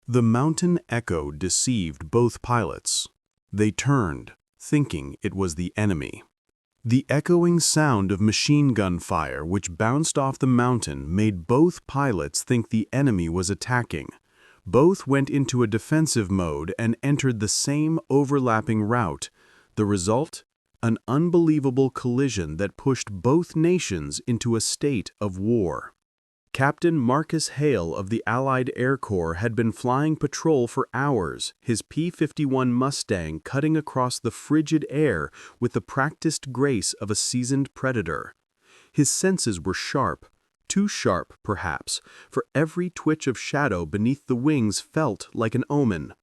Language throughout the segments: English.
The mountain echo deceived both pilots. They turned, thinking it was the enemy. The echoing sound of machine gun fire which bounced off the mountain made both pilots think the enemy was attacking. Both went into a defensive mode and entered the same overlapping route. The result? An unbelievable collision that pushed both nations into a state of war. Captain Marcus Hale of the Allied Air Corps had been flying patrol for hours, his P-51 Mustang cutting across the frigid air with the practiced grace of a seasoned predator. His senses were sharp, too sharp perhaps, for every twitch of shadow beneath the wings felt like an omen.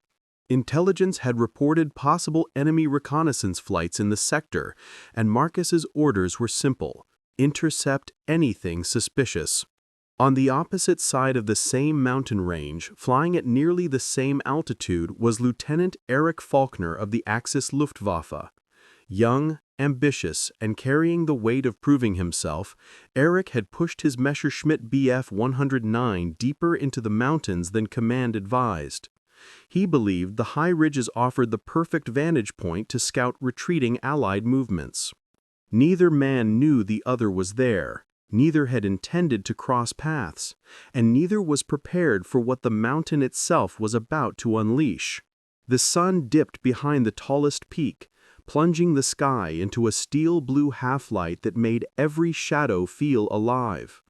Intelligence had reported possible enemy reconnaissance flights in the sector, and Marcus's orders were simple: intercept anything suspicious. On the opposite side of the same mountain range, flying at nearly the same altitude, was Lieutenant Erich Faulkner of the Axis Luftwaffe. Young, ambitious, and carrying the weight of proving himself, Erich had pushed his Messerschmitt Bf 109 deeper into the mountains than command advised. He believed the high ridges offered the perfect vantage point to scout retreating Allied movements. Neither man knew the other was there. Neither had intended to cross paths, and neither was prepared for what the mountain itself was about to unleash. The sun dipped behind the tallest peak, plunging the sky into a steel-blue half-light that made every shadow feel alive.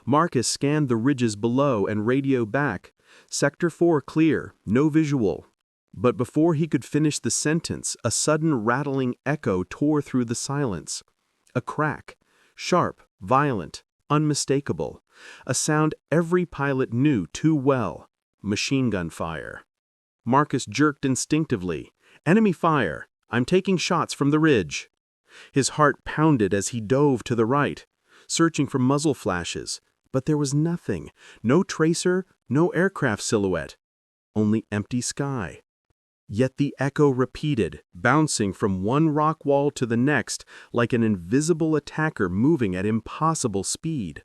Marcus scanned the ridges below and radioed back, "Sector 4 clear, no visual." But before he could finish the sentence, a sudden rattling echo tore through the silence. A crack. Sharp, violent, unmistakable. A sound every pilot knew too well. Machine gun fire. Marcus jerked instinctively. "Enemy fire! I'm taking shots from the ridge." His heart pounded as he dove to the right, searching for muzzle flashes. But there was nothing. No tracer, no aircraft silhouette. Only empty sky. Yet the echo repeated, bouncing from one rock wall to the next like an invisible attacker moving at impossible speed.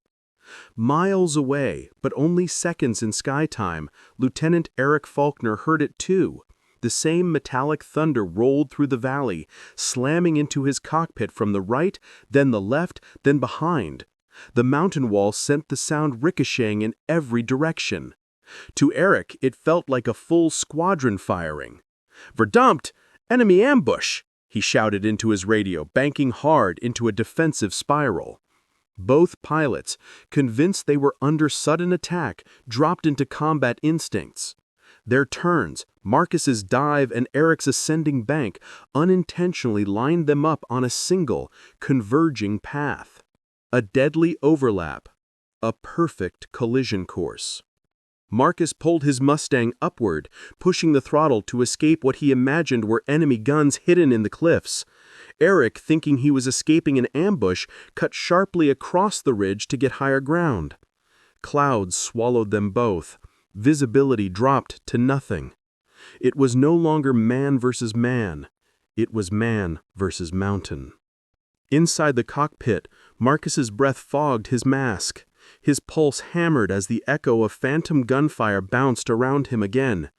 Miles away, but only seconds in sky time, Lieutenant Erich Faulkner heard it too. The same metallic thunder rolled through the valley, slamming into his cockpit from the right, then the left, then behind. The mountain wall sent the sound ricocheting in every direction. To Erich, it felt like a full squadron firing. "Verdammt! Enemy ambush!" he shouted into his radio, banking hard into a defensive spiral. Both pilots, convinced they were under sudden attack, dropped into combat instincts. Their turns, Marcus's dive and Erich's ascending bank, unintentionally lined them up on a single, converging path. A deadly overlap. A perfect collision course. Marcus pulled his Mustang upward, pushing the throttle to escape what he imagined were enemy guns hidden in the cliffs. Erich, thinking he was escaping an ambush, cut sharply across the ridge to get higher ground. Clouds swallowed them both. Visibility dropped to nothing. It was no longer man versus man. It was man versus mountain. Inside the cockpit, Marcus's breath fogged his mask. His pulse hammered as the echo of phantom gunfire bounced around him again.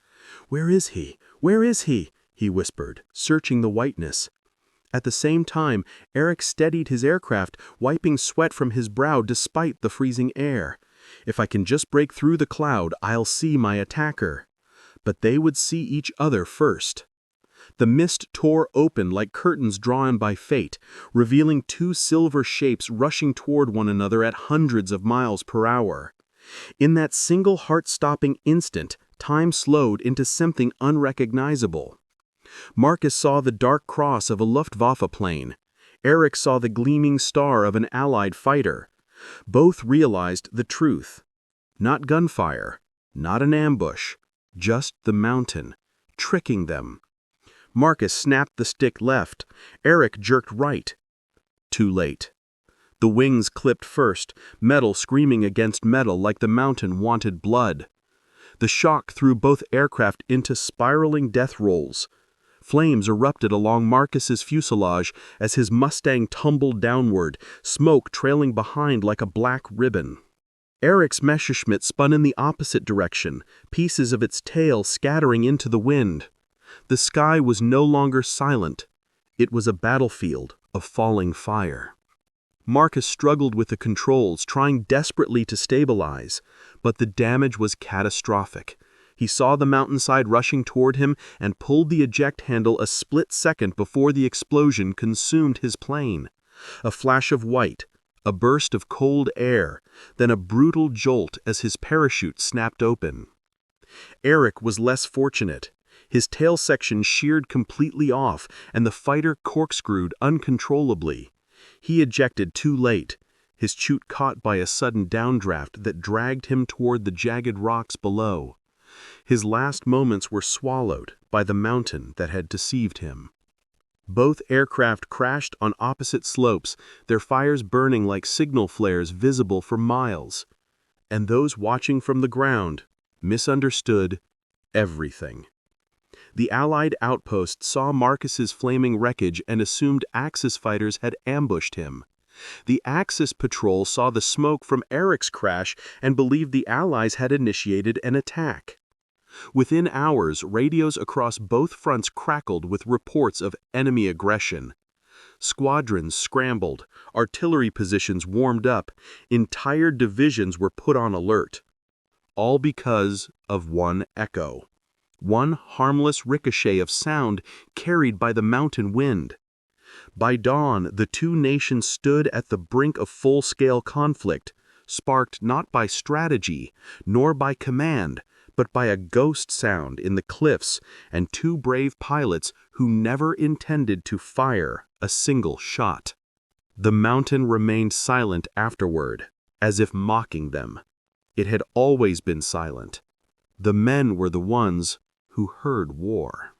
"Where is he? Where is he?" he whispered, searching the whiteness. At the same time, Erich steadied his aircraft, wiping sweat from his brow despite the freezing air. "If I can just break through the cloud, I'll see my attacker." But they would see each other first. The mist tore open like curtains drawn by fate, revealing two silver shapes rushing toward one another at hundreds of miles per hour. In that single heart-stopping instant, time slowed into something unrecognizable. Marcus saw the dark cross of a Luftwaffe plane. Erich saw the gleaming star of an Allied fighter. Both realized the truth. Not gunfire, not an ambush, just the mountain, tricking them. Marcus snapped the stick left. Erich jerked right. Too late. The wings clipped first, metal screaming against metal like the mountain wanted blood. The shock threw both aircraft into spiraling death rolls. Flames erupted along Marcus's fuselage as his Mustang tumbled downward, smoke trailing behind like a black ribbon. Eric's Messerschmitt spun in the opposite direction, pieces of its tail scattering into the wind. The sky was no longer silent. It was a battlefield of falling fire. Marcus struggled with the controls, trying desperately to stabilize, but the damage was catastrophic. He saw the mountainside rushing toward him and pulled the eject handle a split second before the explosion consumed his plane. A flash of white, a burst of cold air, then a brutal jolt as his parachute snapped open. Eric was less fortunate. His tail section sheared completely off, and the fighter corkscrewed uncontrollably. He ejected too late, his chute caught by a sudden downdraft that dragged him toward the jagged rocks below. His last moments were swallowed by the mountain that had deceived him. Both aircraft crashed on opposite slopes, their fires burning like signal flares visible for miles. And those watching from the ground misunderstood everything. The Allied outpost saw Marcus's flaming wreckage and assumed Axis fighters had ambushed him. The Axis patrol saw the smoke from Eric's crash and believed the Allies had initiated an attack. Within hours, radios across both fronts crackled with reports of enemy aggression. Squadrons scrambled, artillery positions warmed up, entire divisions were put on alert. All because of one echo. One harmless ricochet of sound carried by the mountain wind. By dawn, the two nations stood at the brink of full-scale conflict, sparked not by strategy, nor by command, but by a ghost sound in the cliffs and two brave pilots who never intended to fire a single shot. The mountain remained silent afterward, as if mocking them. It had always been silent. The men were the ones who heard war.